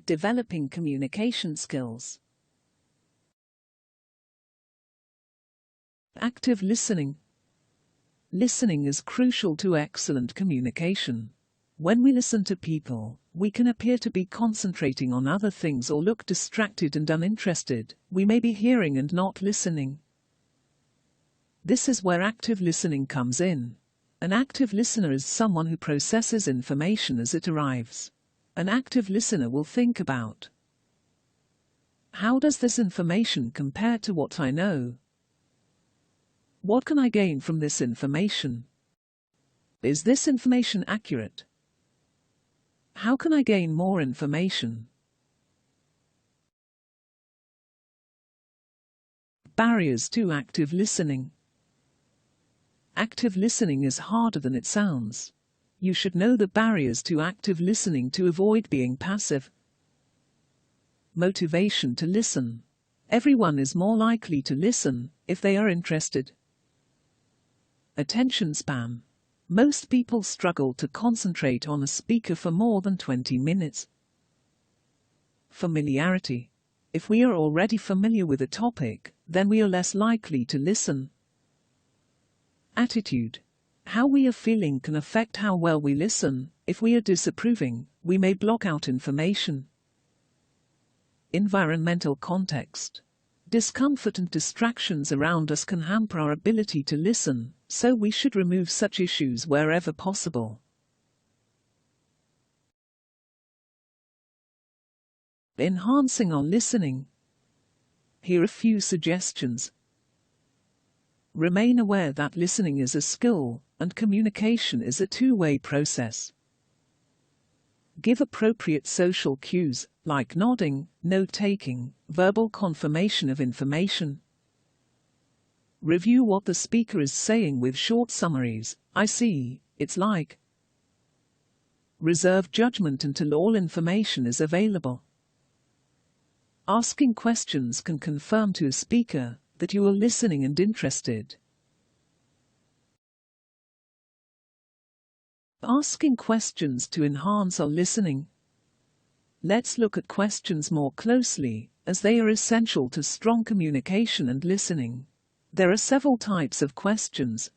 Developing communication skills. Active listening. Listening is crucial to excellent communication. When we listen to people, we can appear to be concentrating on other things or look distracted and uninterested. We may be hearing and not listening. This is where active listening comes in. An active listener is someone who processes information as it arrives. An active listener will think about, how does this information compare to what I know? What can I gain from this information? Is this information accurate? How can I gain more information? Barriers to active listening. Active listening is harder than it sounds. You should know the barriers to active listening to avoid being passive. Motivation to listen. Everyone is more likely to listen if they are interested. Attention span. Most people struggle to concentrate on a speaker for more than 20 minutes. Familiarity. If we are already familiar with a topic, then we are less likely to listen. Attitude. How we are feeling can affect how well we listen. If we are disapproving, we may block out information. Environmental context. Discomfort and distractions around us can hamper our ability to listen, so we should remove such issues wherever possible. Enhancing our listening. Here are a few suggestions. Remain aware that listening is a skill, and communication is a two-way process. Give appropriate social cues, like nodding, note-taking, verbal confirmation of information. Review what the speaker is saying with short summaries. I see, it's like. Reserve judgment until all information is available. Asking questions can confirm to a speaker that you are listening and interested. Asking questions to enhance our listening. Let's look at questions more closely, as they are essential to strong communication and listening. There are several types of questions.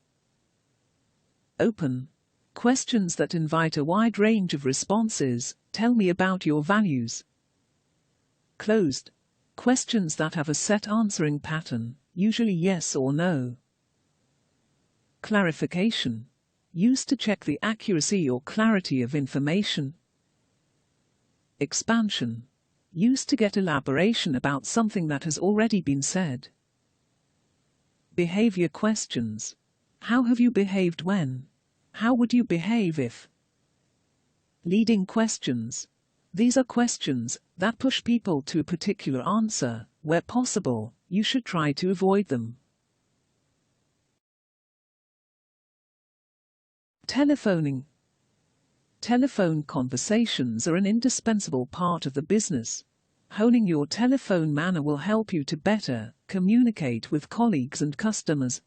Open. Questions that invite a wide range of responses. Tell me about your values. Closed. Questions that have a set answering pattern, usually yes or no. Clarification. Used to check the accuracy or clarity of information. Expansion. Used to get elaboration about something that has already been said. Behavior questions. How have you behaved when? How would you behave if? Leading questions. These are questions that push people to a particular answer. Where possible, you should try to avoid them. Telephoning. Telephone conversations are an indispensable part of the business. Honing your telephone manner will help you to better communicate with colleagues and customers.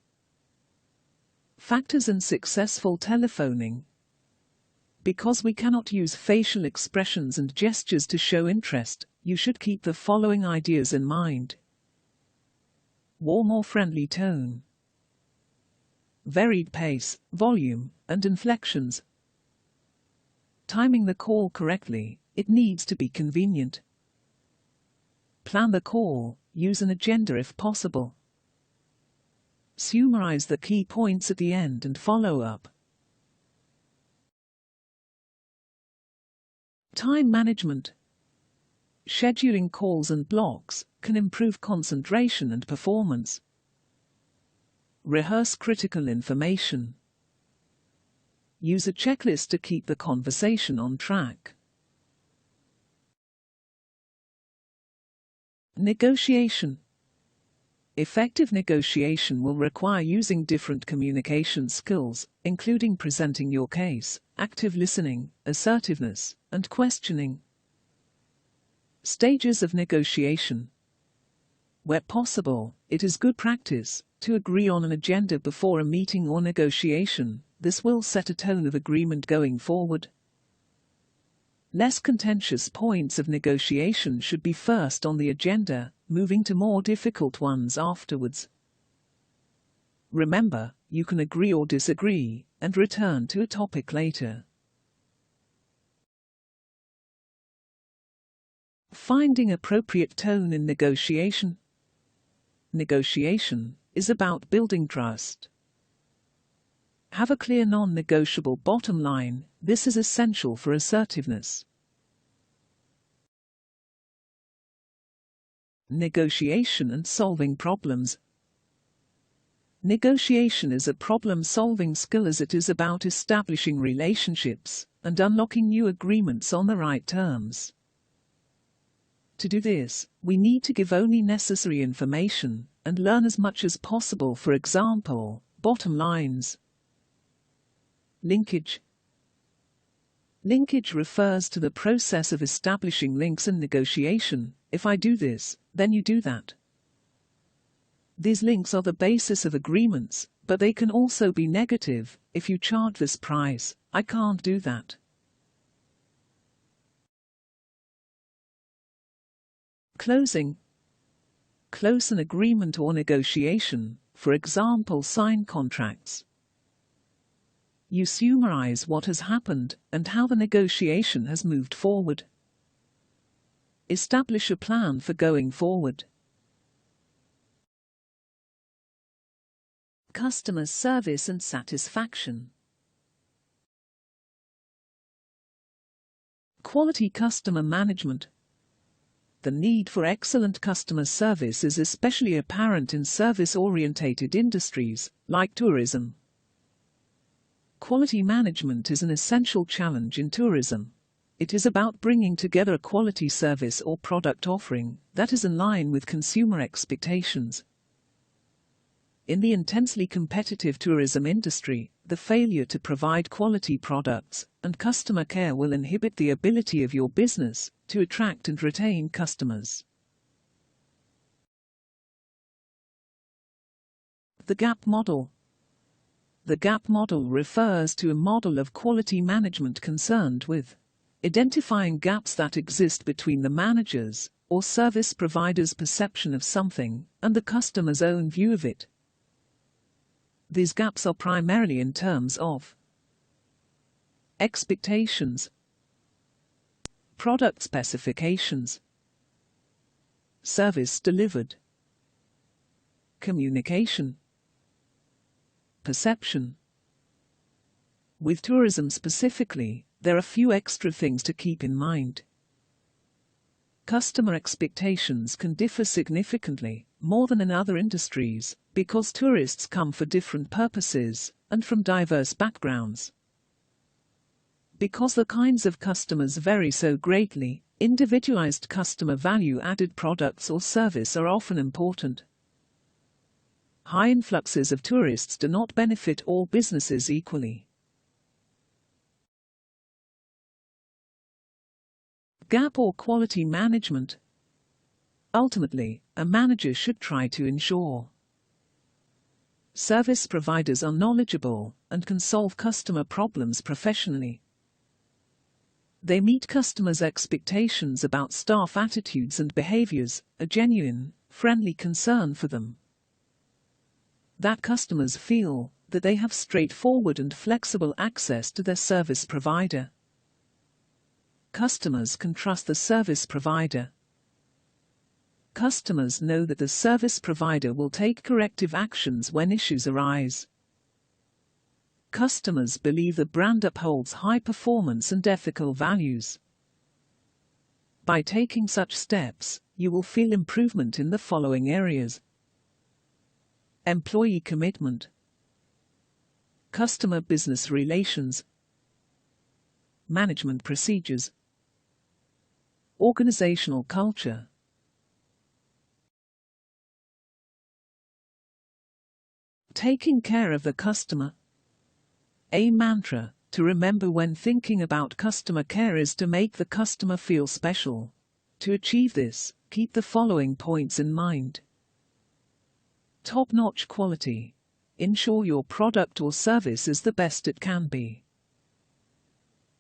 Factors in successful telephoning. Because we cannot use facial expressions and gestures to show interest, you should keep the following ideas in mind. Warm or friendly tone. Varied pace, volume, and inflections. Timing the call correctly. It needs to be convenient. Plan the call. Use an agenda if possible. Summarize the key points at the end and follow up. Time management. Scheduling calls and blocks can improve concentration and performance. Rehearse critical information. Use a checklist to keep the conversation on track. Negotiation. Effective negotiation will require using different communication skills, including presenting your case, active listening, assertiveness, and questioning. Stages of negotiation. Where possible, it is good practice to agree on an agenda before a meeting or negotiation. This will set a tone of agreement going forward. Less contentious points of negotiation should be first on the agenda, moving to more difficult ones afterwards. Remember, you can agree or disagree, and return to a topic later. Finding appropriate tone in negotiation. Negotiation is about building trust. Have a clear non-negotiable bottom line. This is essential for assertiveness. Negotiation and solving problems. Negotiation is a problem-solving skill as it is about establishing relationships and unlocking new agreements on the right terms. To do this, we need to give only necessary information and learn as much as possible. For example, bottom lines. Linkage. Linkage refers to the process of establishing links in negotiation. If I do this, then you do that. These links are the basis of agreements, but they can also be negative. If you charge this price, I can't do that. Closing. Close an agreement or negotiation, for example, sign contracts. You summarize what has happened and how the negotiation has moved forward. Establish a plan for going forward. Customer service and satisfaction. Quality customer management. The need for excellent customer service is especially apparent in service-oriented industries, like tourism. Quality management is an essential challenge in tourism. It is about bringing together a quality service or product offering that is in line with consumer expectations. In the intensely competitive tourism industry, the failure to provide quality products and customer care will inhibit the ability of your business to attract and retain customers. The gap model. The gap model refers to a model of quality management concerned with identifying gaps that exist between the manager's or service provider's perception of something and the customer's own view of it. These gaps are primarily in terms of expectations, product specifications, service delivered, communication, perception. With tourism specifically, there are few extra things to keep in mind. Customer expectations can differ significantly, more than in other industries, because tourists come for different purposes and from diverse backgrounds. Because the kinds of customers vary so greatly, individualized customer value-added products or service are often important. High influxes of tourists do not benefit all businesses equally. Gap or quality management. Ultimately, a manager should try to ensure service providers are knowledgeable and can solve customer problems professionally. They meet customers' expectations about staff attitudes and behaviors, a genuine, friendly concern for them. That customers feel that they have straightforward and flexible access to their service provider. Customers can trust the service provider. Customers know that the service provider will take corrective actions when issues arise. Customers believe the brand upholds high performance and ethical values. By taking such steps, you will feel improvement in the following areas: employee commitment, customer business relations, management procedures, organizational culture. Taking care of the customer. A mantra to remember when thinking about customer care is to make the customer feel special. To achieve this, keep the following points in mind. Top-notch quality. Ensure your product or service is the best it can be.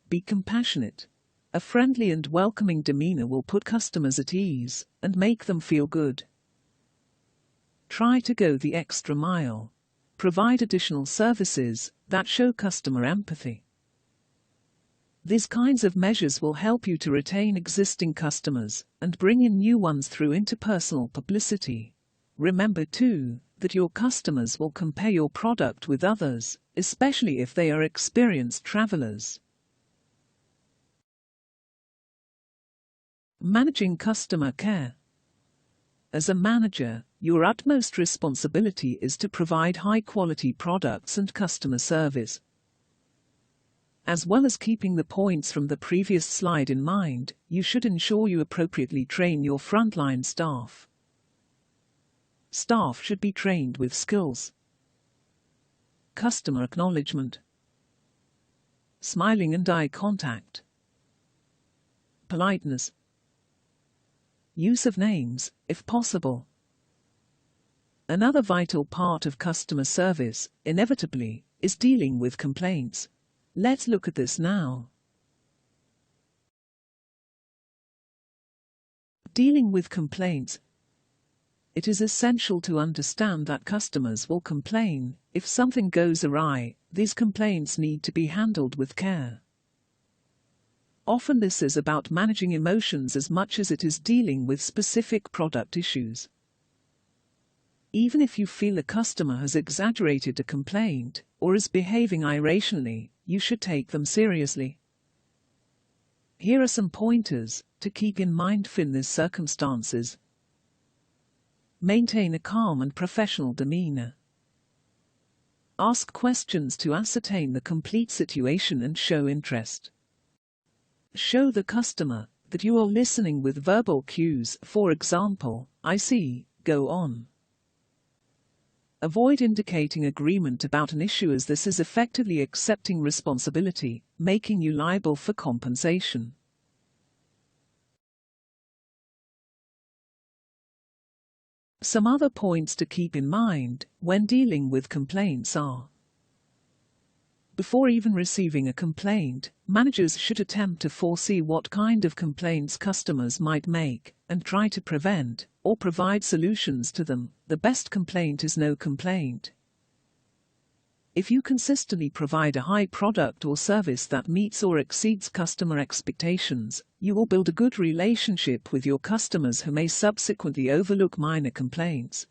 Be compassionate. A friendly and welcoming demeanor will put customers at ease and make them feel good. Try to go the extra mile. Provide additional services that show customer empathy. These kinds of measures will help you to retain existing customers and bring in new ones through interpersonal publicity. Remember, too, that your customers will compare your product with others, especially if they are experienced travelers. Managing customer care. As a manager, your utmost responsibility is to provide high-quality products and customer service. As well as keeping the points from the previous slide in mind, you should ensure you appropriately train your frontline staff. Staff should be trained with skills: customer acknowledgement, smiling and eye contact, politeness, use of names, if possible. Another vital part of customer service, inevitably, is dealing with complaints. Let's look at this now. Dealing with complaints. It is essential to understand that customers will complain. If something goes awry, these complaints need to be handled with care. Often this is about managing emotions as much as it is dealing with specific product issues. Even if you feel a customer has exaggerated a complaint or is behaving irrationally, you should take them seriously. Here are some pointers to keep in mind in these circumstances. Maintain a calm and professional demeanor. Ask questions to ascertain the complete situation and show interest. Show the customer that you are listening with verbal cues, for example, "I see, go on." Avoid indicating agreement about an issue, as this is effectively accepting responsibility, making you liable for compensation. Some other points to keep in mind when dealing with complaints are: before even receiving a complaint, managers should attempt to foresee what kind of complaints customers might make and try to prevent or provide solutions to them. The best complaint is no complaint. If you consistently provide a high product or service that meets or exceeds customer expectations, you will build a good relationship with your customers who may subsequently overlook minor complaints.